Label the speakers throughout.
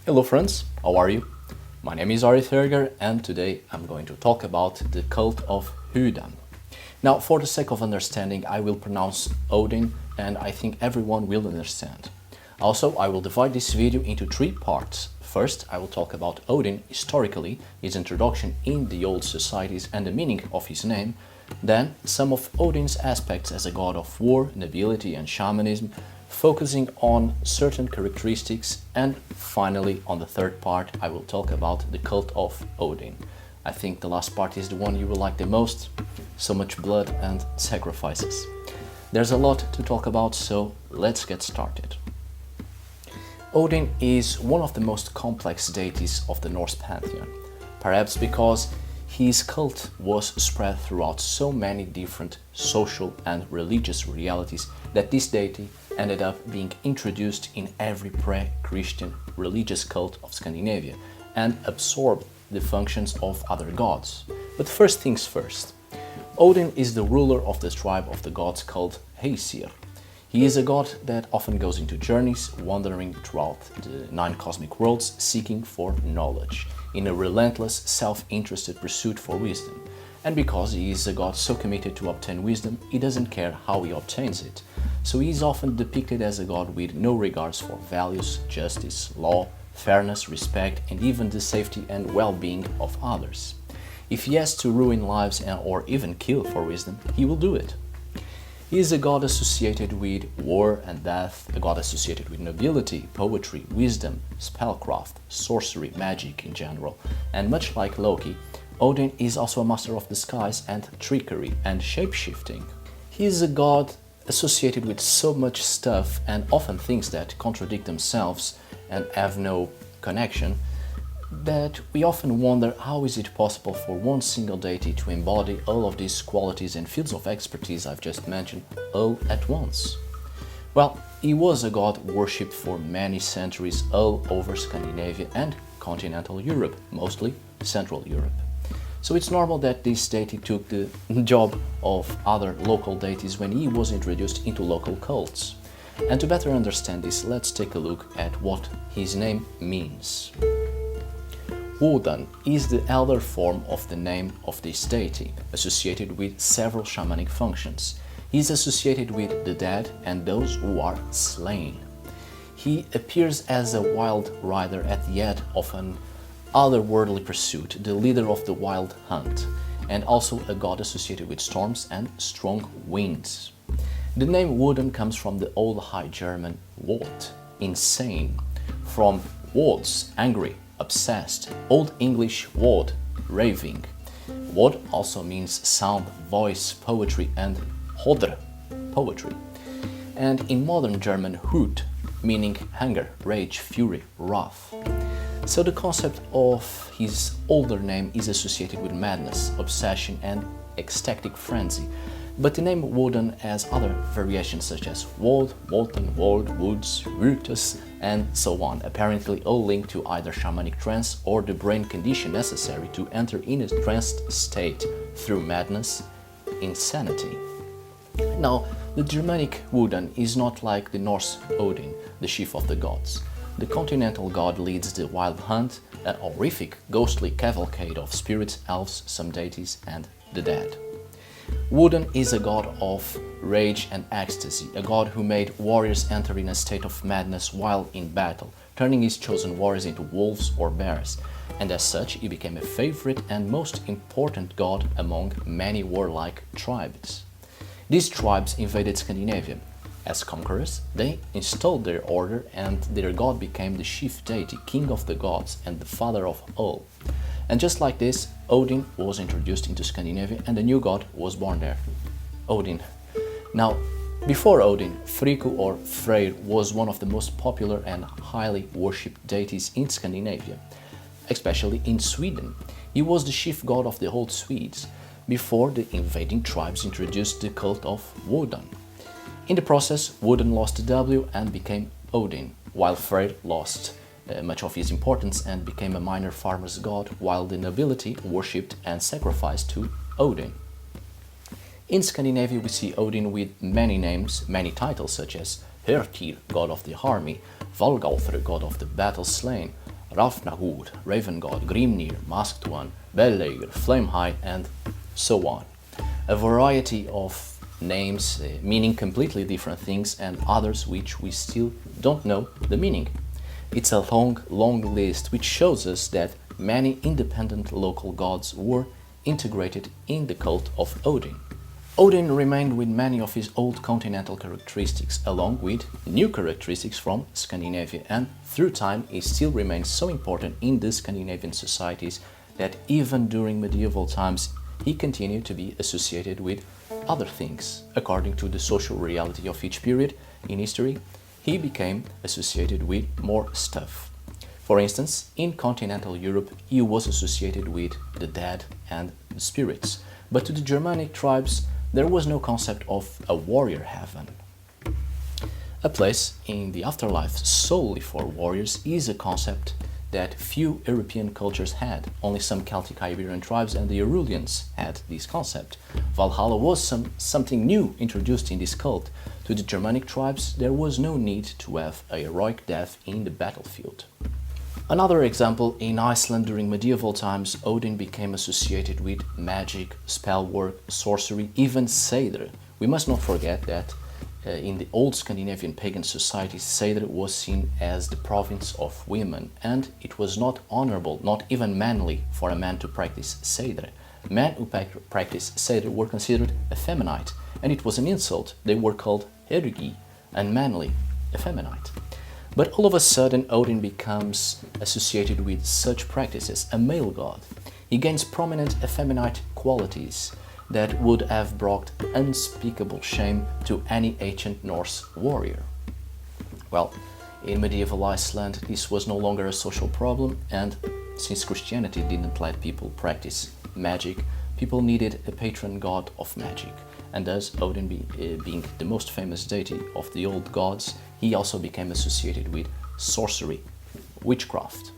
Speaker 1: Hello friends, how are you? My name is Ari Thurger and today I'm going to talk about the Cult of Odin. Now, for the sake of understanding, I will pronounce Odin and I think everyone will understand. Also, I will divide this video into three parts. First, I will talk about Odin historically, his introduction in the old societies and the meaning of his name. Then, some of Odin's aspects as a god of war, nobility and shamanism, focusing on certain characteristics, and finally, on the third part, I will talk about the Cult of Odin. I think the last part is the one you will like the most. So much blood and sacrifices. There's a lot to talk about, so let's get started. Odin is one of the most complex deities of the Norse pantheon, perhaps because his cult was spread throughout so many different social and religious realities that this deity ended up being introduced in every pre-Christian religious cult of Scandinavia and absorbed the functions of other gods. But first things first, Odin is the ruler of the tribe of the gods called Aesir. He is a god that often goes into journeys, wandering throughout the 9 cosmic worlds, seeking for knowledge, in a relentless, self-interested pursuit for wisdom. And because he is a god so committed to obtain wisdom, he doesn't care how he obtains it. So he is often depicted as a god with no regards for values, justice, law, fairness, respect, and even the safety and well-being of others. If he has to ruin lives or even kill for wisdom, he will do it. He is a god associated with war and death, a god associated with nobility, poetry, wisdom, spellcraft, sorcery, magic in general, and much like Loki, Odin is also a master of disguise and trickery and shapeshifting. He is a god associated with so much stuff and often things that contradict themselves and have no connection, that we often wonder how is it possible for one single deity to embody all of these qualities and fields of expertise I've just mentioned all at once. Well, he was a god worshipped for many centuries all over Scandinavia and continental Europe, mostly Central Europe. So it's normal that this deity took the job of other local deities when he was introduced into local cults. And to better understand this, let's take a look at what his name means. Wodan is the elder form of the name of this deity, associated with several shamanic functions. He is associated with the dead and those who are slain. He appears as a wild rider at the head of an otherworldly pursuit, the leader of the wild hunt, and also a god associated with storms and strong winds. The name Wodan comes from the Old High German Wode, insane, from wods, angry, obsessed, Old English wod, raving. Wod also means sound, voice, poetry, and hodr, poetry. And in modern German, Hut, meaning anger, rage, fury, wrath. So the concept of his older name is associated with madness, obsession, and ecstatic frenzy. But the name Wodan has other variations such as Wod, Wotan, Wod, Woods, Virtus, and so on, apparently all linked to either shamanic trance or the brain condition necessary to enter in a tranced state through madness, insanity. Now, the Germanic Wodan is not like the Norse Odin, the chief of the gods. The continental god leads the wild hunt, a horrific, ghostly cavalcade of spirits, elves, some deities, and the dead. Wodan is a god of rage and ecstasy, a god who made warriors enter in a state of madness while in battle, turning his chosen warriors into wolves or bears, and as such he became a favorite and most important god among many warlike tribes. These tribes invaded Scandinavia. As conquerors, they installed their order and their god became the chief deity, king of the gods and the father of all. And just like this, Odin was introduced into Scandinavia and a new god was born there, Odin. Now, before Odin, Friku or Freyr was one of the most popular and highly worshipped deities in Scandinavia, especially in Sweden. He was the chief god of the old Swedes, before the invading tribes introduced the cult of Wodan. In the process, Wodan lost the W and became Odin, while Freyr lost much of his importance and became a minor farmer's god, while the nobility worshipped and sacrificed to Odin. In Scandinavia we see Odin with many names, many titles such as Hörtir, god of the army, Valgalthr, god of the battle slain, Rafnagud, Raven God, Grimnir, Masked One, Bellager, Flamehigh, and so on. A variety of names meaning completely different things and others which we still don't know the meaning. It's a long list which shows us that many independent local gods were integrated in the cult of Odin. Odin remained with many of his old continental characteristics along with new characteristics from Scandinavia, and through time he still remains so important in the Scandinavian societies that even during medieval times he continued to be associated with other things. According to the social reality of each period in history, he became associated with more stuff. For instance, in continental Europe, he was associated with the dead and the spirits. But to the Germanic tribes, there was no concept of a warrior heaven. A place in the afterlife solely for warriors is a concept that few European cultures had. Only some Celtic Iberian tribes and the Aurelians had this concept. Valhalla was something new introduced in this cult. To the Germanic tribes, there was no need to have a heroic death in the battlefield. Another example, in Iceland during medieval times, Odin became associated with magic, spell work, sorcery, even Seidr. We must not forget that in the old Scandinavian pagan societies, Seidr was seen as the province of women, and it was not honorable, not even manly, for a man to practice Seidr. Men who practiced Seidr were considered effeminate, and it was an insult. They were called hergi, unmanly, effeminate. But all of a sudden, Odin becomes associated with such practices, a male god. He gains prominent effeminate qualities that would have brought unspeakable shame to any ancient Norse warrior. Well, in medieval Iceland, this was no longer a social problem, and since Christianity didn't let people practice magic, people needed a patron god of magic. And thus, Odin being the most famous deity of the old gods, he also became associated with sorcery, witchcraft.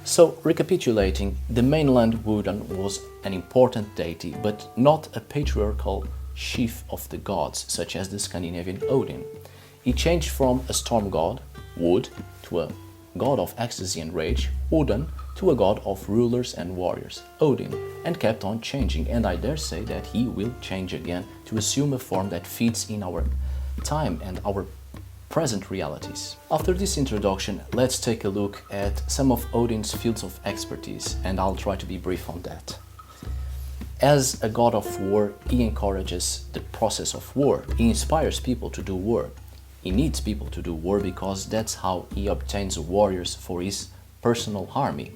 Speaker 1: So, recapitulating, the mainland Wodan was an important deity, but not a patriarchal chief of the gods, such as the Scandinavian Odin. He changed from a storm god, Wode, to a god of ecstasy and rage, Wodan, to a god of rulers and warriors, Odin, and kept on changing, and I dare say that he will change again to assume a form that fits in our time and our present realities. After this introduction, let's take a look at some of Odin's fields of expertise, and I'll try to be brief on that. As a god of war, he encourages the process of war. He inspires people to do war. He needs people to do war because that's how he obtains warriors for his personal army.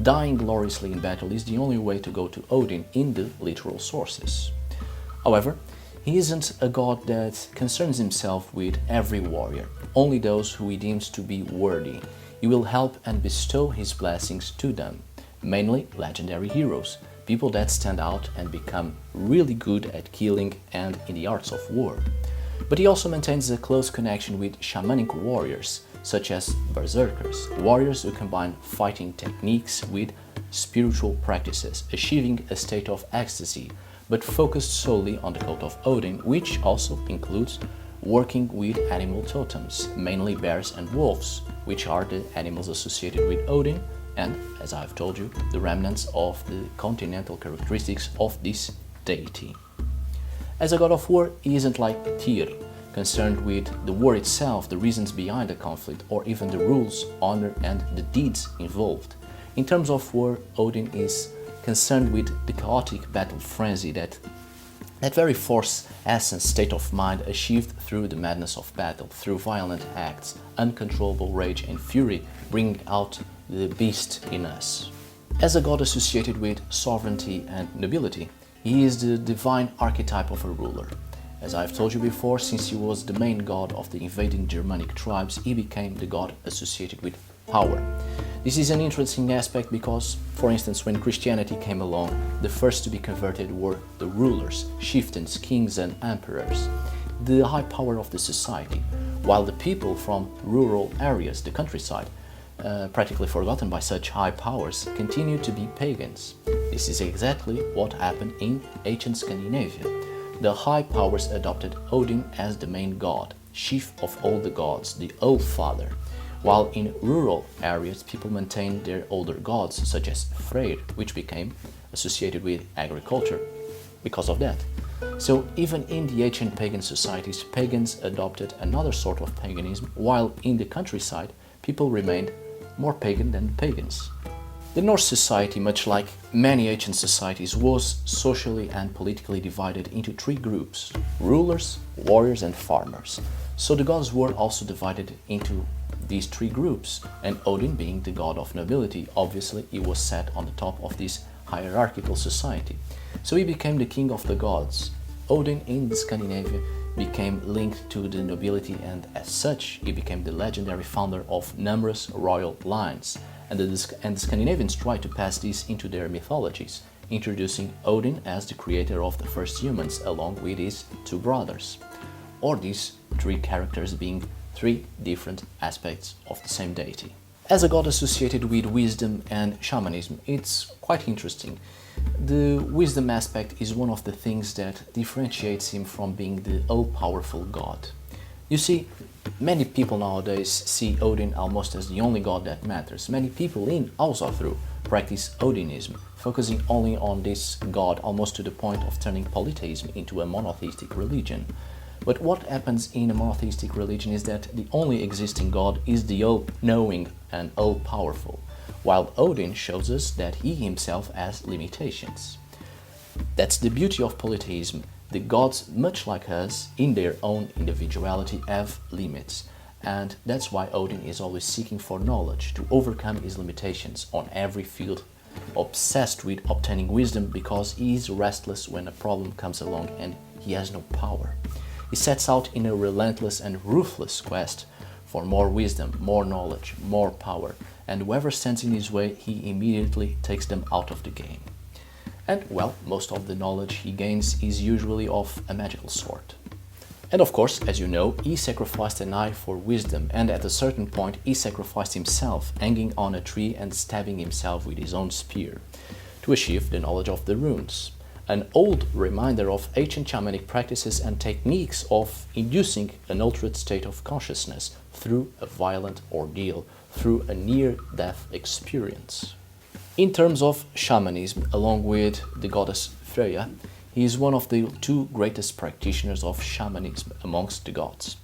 Speaker 1: Dying gloriously in battle is the only way to go to Odin in the literal sources. However, he isn't a god that concerns himself with every warrior, only those who he deems to be worthy. He will help and bestow his blessings to them, mainly legendary heroes, people that stand out and become really good at killing and in the arts of war. But he also maintains a close connection with shamanic warriors, such as berserkers, warriors who combine fighting techniques with spiritual practices, achieving a state of ecstasy, but focused solely on the cult of Odin, which also includes working with animal totems, mainly bears and wolves, which are the animals associated with Odin and, as I've told you, the remnants of the continental characteristics of this deity. As a god of war, he isn't like Tyr, concerned with the war itself, the reasons behind the conflict, or even the rules, honor, and the deeds involved. In terms of war, Odin is concerned with the chaotic battle frenzy, that very force, essence, state of mind achieved through the madness of battle, through violent acts, uncontrollable rage and fury, bringing out the beast in us. As a god associated with sovereignty and nobility, he is the divine archetype of a ruler. As I've told you before, since he was the main god of the invading Germanic tribes, he became the god associated with power. This is an interesting aspect because, for instance, when Christianity came along, the first to be converted were the rulers, chieftains, kings and emperors, the high power of the society, while the people from rural areas, the countryside, practically forgotten by such high powers, continued to be pagans. This is exactly what happened in ancient Scandinavia. The high powers adopted Odin as the main god, chief of all the gods, the All-Father, while in rural areas people maintained their older gods, such as Freyr, which became associated with agriculture because of that. So even in the ancient pagan societies, pagans adopted another sort of paganism, while in the countryside, people remained more pagan than pagans. The Norse society, much like many ancient societies, was socially and politically divided into three groups: rulers, warriors, and farmers. So the gods were also divided into these three groups, and Odin, being the god of nobility, obviously he was set on the top of this hierarchical society. So he became the king of the gods. Odin in Scandinavia became linked to the nobility, and as such he became the legendary founder of numerous royal lines. And the Scandinavians tried to pass this into their mythologies, introducing Odin as the creator of the first humans along with his two brothers, or these three characters being three different aspects of the same deity. As a god associated with wisdom and shamanism, it's quite interesting. The wisdom aspect is one of the things that differentiates him from being the all-powerful god. You see, many people nowadays see Odin almost as the only god that matters. Many people in Ausafru practice Odinism, focusing only on this god almost to the point of turning polytheism into a monotheistic religion. But what happens in a monotheistic religion is that the only existing god is the all-knowing and all-powerful, while Odin shows us that he himself has limitations. That's the beauty of polytheism. The gods, much like us, in their own individuality, have limits, and that's why Odin is always seeking for knowledge to overcome his limitations on every field, obsessed with obtaining wisdom because he is restless when a problem comes along and he has no power. He sets out in a relentless and ruthless quest for more wisdom, more knowledge, more power, and whoever stands in his way, he immediately takes them out of the game. And, well, most of the knowledge he gains is usually of a magical sort. And of course, as you know, he sacrificed an eye for wisdom, and at a certain point he sacrificed himself, hanging on a tree and stabbing himself with his own spear, to achieve the knowledge of the runes. An old reminder of ancient shamanic practices and techniques of inducing an altered state of consciousness through a violent ordeal, through a near-death experience. In terms of shamanism, along with the goddess Freya, he is one of the two greatest practitioners of shamanism amongst the gods.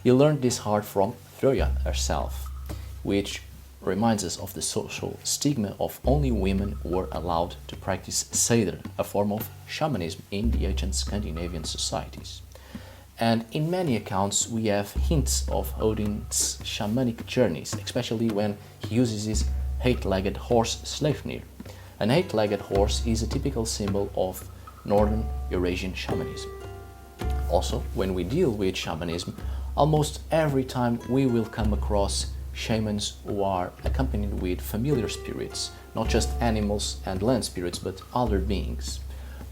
Speaker 1: He learned this art from Freya herself, which reminds us of the social stigma of only women who were allowed to practice Seder, a form of shamanism in the ancient Scandinavian societies. And in many accounts we have hints of Odin's shamanic journeys, especially when he uses his 8-legged horse Sleipnir. An 8-legged horse is a typical symbol of Northern Eurasian shamanism. Also, when we deal with shamanism, almost every time we will come across shamans who are accompanied with familiar spirits, not just animals and land spirits, but other beings.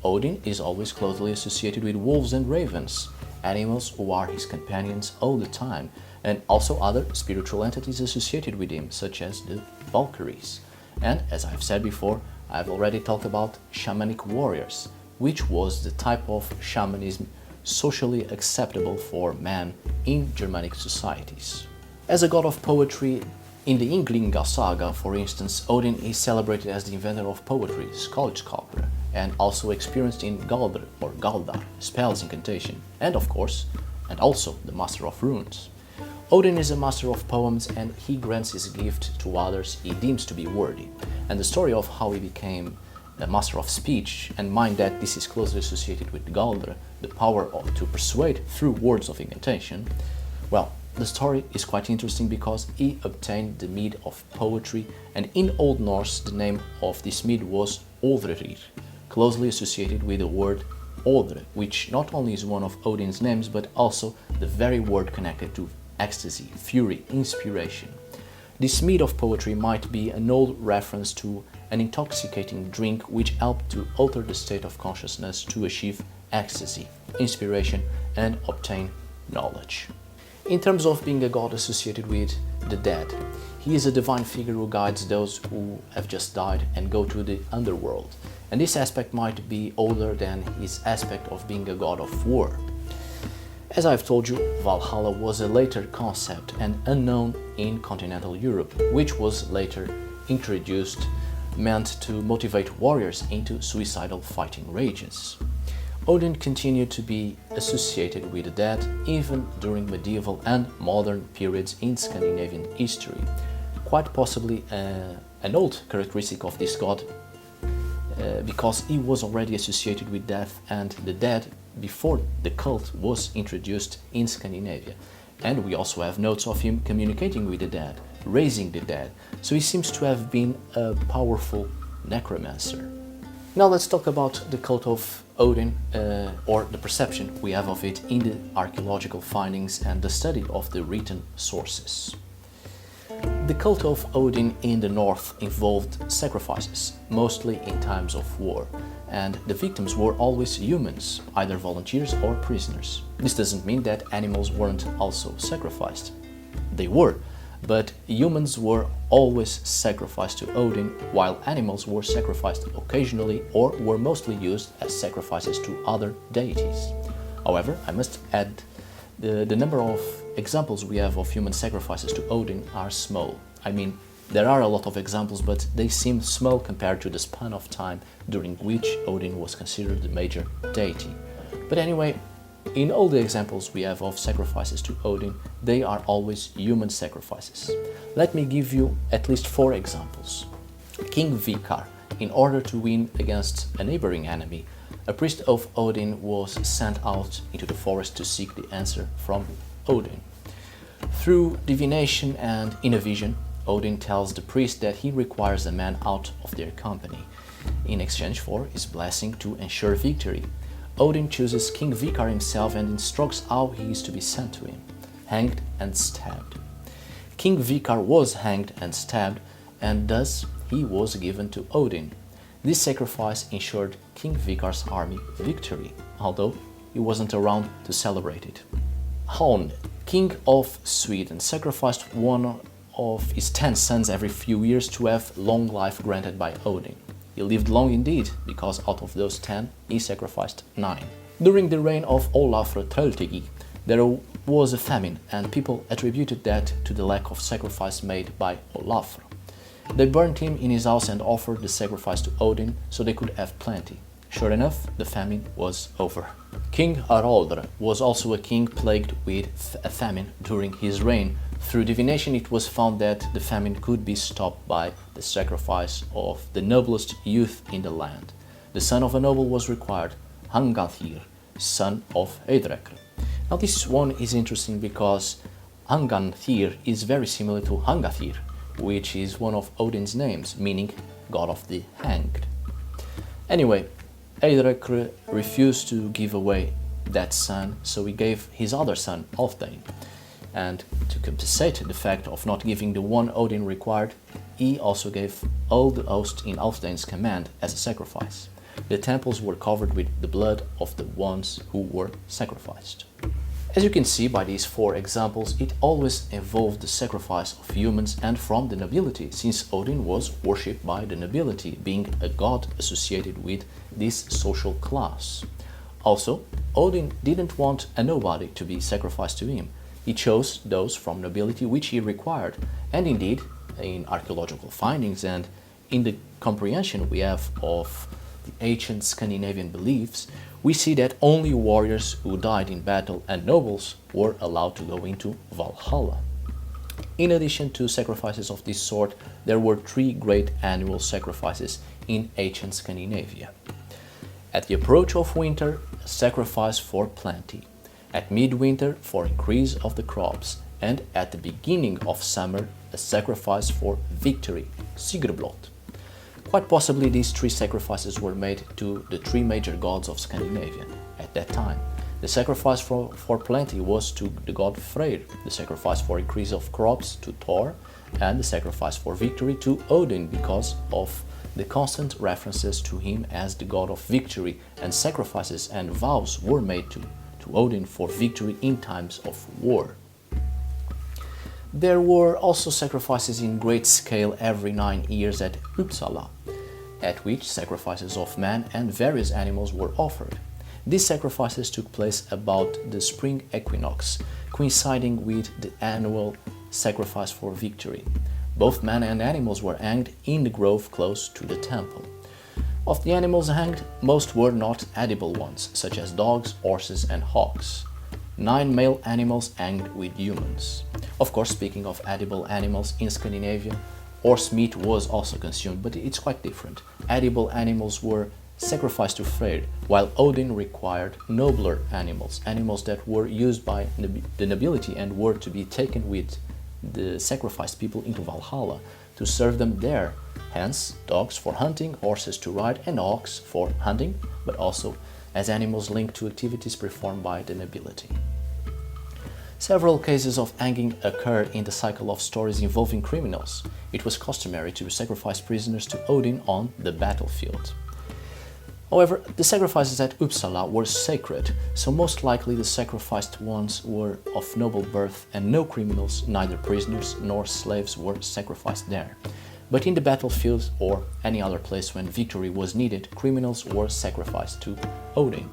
Speaker 1: Odin is always closely associated with wolves and ravens, animals who are his companions all the time, and also other spiritual entities associated with him, such as the Valkyries. And, as I've said before, I've already talked about shamanic warriors, which was the type of shamanism socially acceptable for man in Germanic societies. As a god of poetry, in the Ynglinga saga, for instance, Odin is celebrated as the inventor of poetry, Skaldskapur, and also experienced in Galdr or Galdar, spells incantation, and of course, and also the master of runes. Odin is a master of poems, and he grants his gift to others he deems to be worthy. And the story of how he became a master of speech, and mind that this is closely associated with Galdr, the power to persuade through words of incantation, well, the story is quite interesting because he obtained the meed of poetry, and in Old Norse the name of this mead was Odrerir, closely associated with the word Odre, which not only is one of Odin's names but also the very word connected to ecstasy, fury, inspiration. This mead of poetry might be an old reference to an intoxicating drink which helped to alter the state of consciousness to achieve ecstasy, inspiration, and obtain knowledge. In terms of being a god associated with the dead, he is a divine figure who guides those who have just died and go to the underworld. And this aspect might be older than his aspect of being a god of war. As I've told you, Valhalla was a later concept and unknown in continental Europe, which was later introduced, meant to motivate warriors into suicidal fighting rages. Odin continued to be associated with the dead even during medieval and modern periods in Scandinavian history, quite possibly an old characteristic of this god, because he was already associated with death and the dead before the cult was introduced in Scandinavia. And we also have notes of him communicating with the dead, raising the dead, so he seems to have been a powerful necromancer. Now let's talk about the cult of Odin, or the perception we have of it in the archaeological findings and the study of the written sources. The cult of Odin in the north involved sacrifices, mostly in times of war, and the victims were always humans, either volunteers or prisoners. This doesn't mean that animals weren't also sacrificed. They were, but humans were always sacrificed to Odin, while animals were sacrificed occasionally or were mostly used as sacrifices to other deities. However, I must add the number of examples we have of human sacrifices to Odin are small. I mean, there are a lot of examples, but they seem small compared to the span of time during which Odin was considered the major deity. But anyway, in all the examples we have of sacrifices to Odin, they are always human sacrifices. Let me give you at least 4 examples. King Vikar, in order to win against a neighboring enemy, a priest of Odin was sent out into the forest to seek the answer from Odin. Through divination and in a vision, Odin tells the priest that he requires a man out of their company, in exchange for his blessing to ensure victory. Odin chooses King Vikar himself and instructs how he is to be sent to him, hanged and stabbed. King Vikar was hanged and stabbed, and thus he was given to Odin. This sacrifice ensured King Vikar's army victory, although he wasn't around to celebrate it. Hon, king of Sweden, sacrificed one of his 10 sons every few years to have long life granted by Odin. He lived long indeed, because out of those 10, he sacrificed 9. During the reign of Olafr Tröltegi, there was a famine, and people attributed that to the lack of sacrifice made by Olafr. They burned him in his house and offered the sacrifice to Odin so they could have plenty. Sure enough, the famine was over. King Haraldr was also a king plagued with a famine during his reign. Through divination, it was found that the famine could be stopped by the sacrifice of the noblest youth in the land. The son of a noble was required, Hangathir, son of Eidrekr. Now this one is interesting because Hangathir is very similar to Hangathir, which is one of Odin's names, meaning god of the hanged. Anyway, Eidrekr refused to give away that son, so he gave his other son, Alfdein. And to compensate the fact of not giving the one Odin required, he also gave all the host in Alfdein's command as a sacrifice. The temples were covered with the blood of the ones who were sacrificed. As you can see by these 4 examples, it always involved the sacrifice of humans and from the nobility, since Odin was worshipped by the nobility, being a god associated with this social class. Also, Odin didn't want a nobody to be sacrificed to him. He chose those from nobility which he required, and indeed, in archaeological findings and in the comprehension we have of the ancient Scandinavian beliefs, we see that only warriors who died in battle and nobles were allowed to go into Valhalla. In addition to sacrifices of this sort, there were 3 great annual sacrifices in ancient Scandinavia. At the approach of winter, a sacrifice for plenty. At midwinter, for increase of the crops, and at the beginning of summer, a sacrifice for victory, Sigurblot. Quite possibly these 3 sacrifices were made to the 3 major gods of Scandinavia at that time. The sacrifice for plenty was to the god Freyr, the sacrifice for increase of crops to Thor, and the sacrifice for victory to Odin because of the constant references to him as the god of victory, and sacrifices and vows were made to Odin for victory in times of war. There were also sacrifices in great scale every 9 years at Uppsala, at which sacrifices of man and various animals were offered. These sacrifices took place about the spring equinox, coinciding with the annual sacrifice for victory. Both men and animals were hanged in the grove close to the temple. Of the animals hanged, most were not edible ones, such as dogs, horses, and hawks. 9 male animals hanged with humans. Of course, speaking of edible animals, in Scandinavia, horse meat was also consumed, but it's quite different. Edible animals were sacrificed to Freyr, while Odin required nobler animals, animals that were used by the nobility and were to be taken with the sacrificed people into Valhalla to serve them there. Hence, dogs for hunting, horses to ride, and ox for hunting, but also as animals linked to activities performed by the nobility. Several cases of hanging occurred in the cycle of stories involving criminals. It was customary to sacrifice prisoners to Odin on the battlefield. However, the sacrifices at Uppsala were sacred, so most likely the sacrificed ones were of noble birth and no criminals, neither prisoners nor slaves, were sacrificed there. But in the battlefield or any other place when victory was needed, criminals were sacrificed to Odin.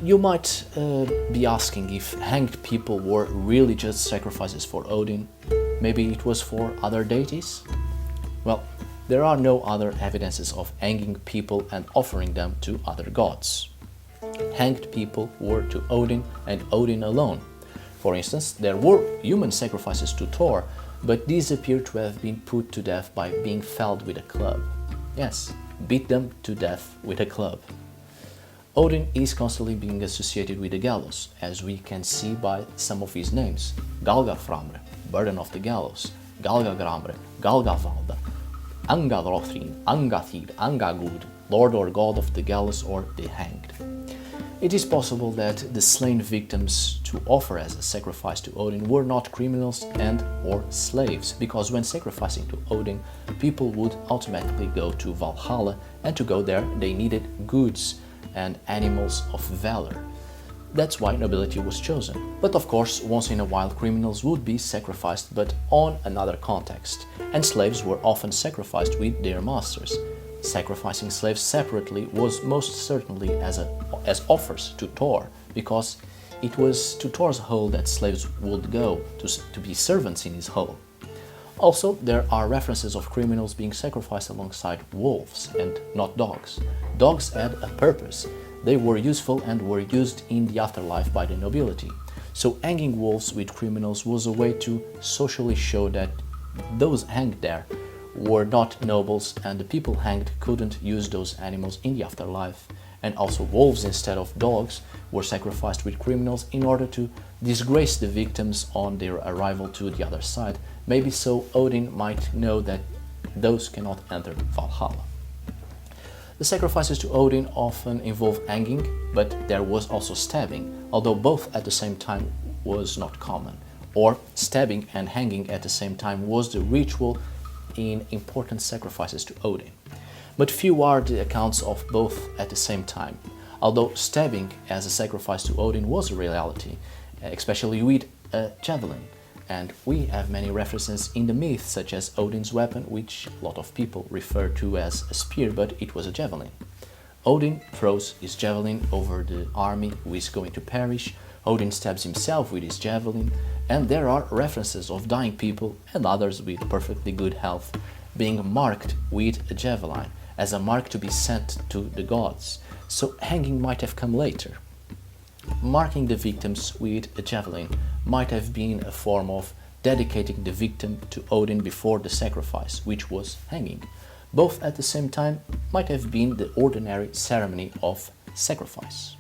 Speaker 1: You might be asking if hanged people were really just sacrifices for Odin. Maybe it was for other deities? Well, there are no other evidences of hanging people and offering them to other gods. Hanged people were to Odin and Odin alone. For instance, there were human sacrifices to Thor, but these appear to have been put to death by being felled with a club. Yes, beat them to death with a club. Odin is constantly being associated with the gallows, as we can see by some of his names: Galgaframre, burden of the gallows; Galgagramre, Galgavalda; Angadrothrin, Angathir, Angagud, lord or god of the gallows or the hanged. It is possible that the slain victims to offer as a sacrifice to Odin were not criminals and or slaves, because when sacrificing to Odin, people would automatically go to Valhalla, and to go there they needed goods and animals of valor. That's why nobility was chosen. But of course, once in a while criminals would be sacrificed, but on another context, and slaves were often sacrificed with their masters. Sacrificing slaves separately was most certainly as offers to Thor, because it was to Thor's hall that slaves would go to be servants in his hall. Also, there are references of criminals being sacrificed alongside wolves and not dogs. Dogs had a purpose. They were useful and were used in the afterlife by the nobility. So hanging wolves with criminals was a way to socially show that those hanged there were not nobles, and the people hanged couldn't use those animals in the afterlife. And also wolves instead of dogs were sacrificed with criminals in order to disgrace the victims on their arrival to the other side, maybe so Odin might know that those cannot enter Valhalla. The sacrifices to Odin often involve hanging, but there was also stabbing, although both at the same time was not common. Or stabbing and hanging at the same time was the ritual in important sacrifices to Odin. But few are the accounts of both at the same time, although stabbing as a sacrifice to Odin was a reality, especially with a javelin. And we have many references in the myth, such as Odin's weapon, which a lot of people refer to as a spear, but it was a javelin. Odin throws his javelin over the army who is going to perish. Odin stabs himself with his javelin, and there are references of dying people and others with perfectly good health being marked with a javelin as a mark to be sent to the gods. So hanging might have come later. Marking the victims with a javelin might have been a form of dedicating the victim to Odin before the sacrifice, which was hanging. Both at the same time might have been the ordinary ceremony of sacrifice.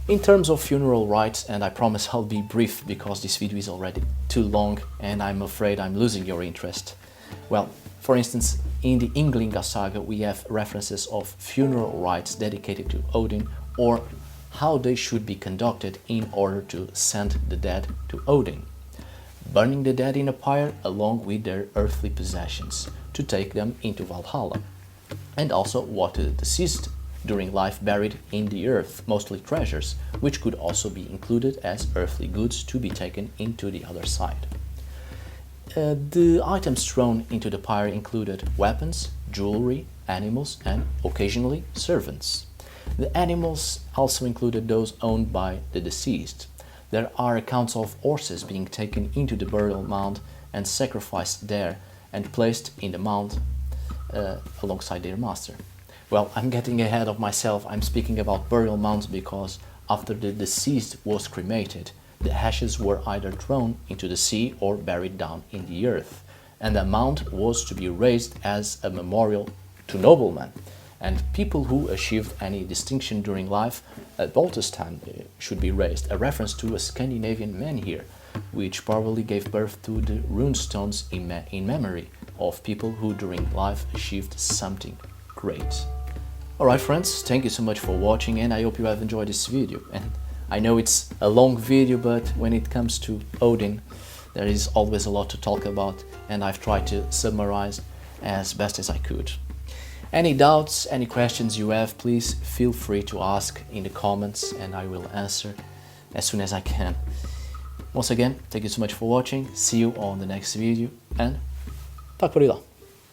Speaker 1: In terms of funeral rites, and I promise I'll be brief because this video is already too long and I'm afraid I'm losing your interest. Well, for instance, in the Ynglinga saga we have references of funeral rites dedicated to Odin, or how they should be conducted in order to send the dead to Odin. Burning the dead in a pyre along with their earthly possessions to take them into Valhalla. And also what the deceased during life buried in the earth, mostly treasures, which could also be included as earthly goods to be taken into the other side. The items thrown into the pyre included weapons, jewelry, animals, and occasionally servants. The animals also included those owned by the deceased. There are accounts of horses being taken into the burial mound and sacrificed there and placed in the mound alongside their master. Well, I'm getting ahead of myself. I'm speaking about burial mounds because after the deceased was cremated, the ashes were either thrown into the sea or buried down in the earth, and the mound was to be raised as a memorial to noblemen and people who achieved any distinction during life. At Baltistan should be raised, a reference to a Scandinavian man here, which probably gave birth to the runestones in memory of people who during life achieved something great. Alright friends, thank you so much for watching, and I hope you have enjoyed this video. And I know it's a long video, but when it comes to Odin, there is always a lot to talk about, and I've tried to summarize as best as I could. Any doubts, any questions you have, please feel free to ask in the comments and I will answer as soon as I can. Once again, thank you so much for watching, see you on the next video and tack för idag!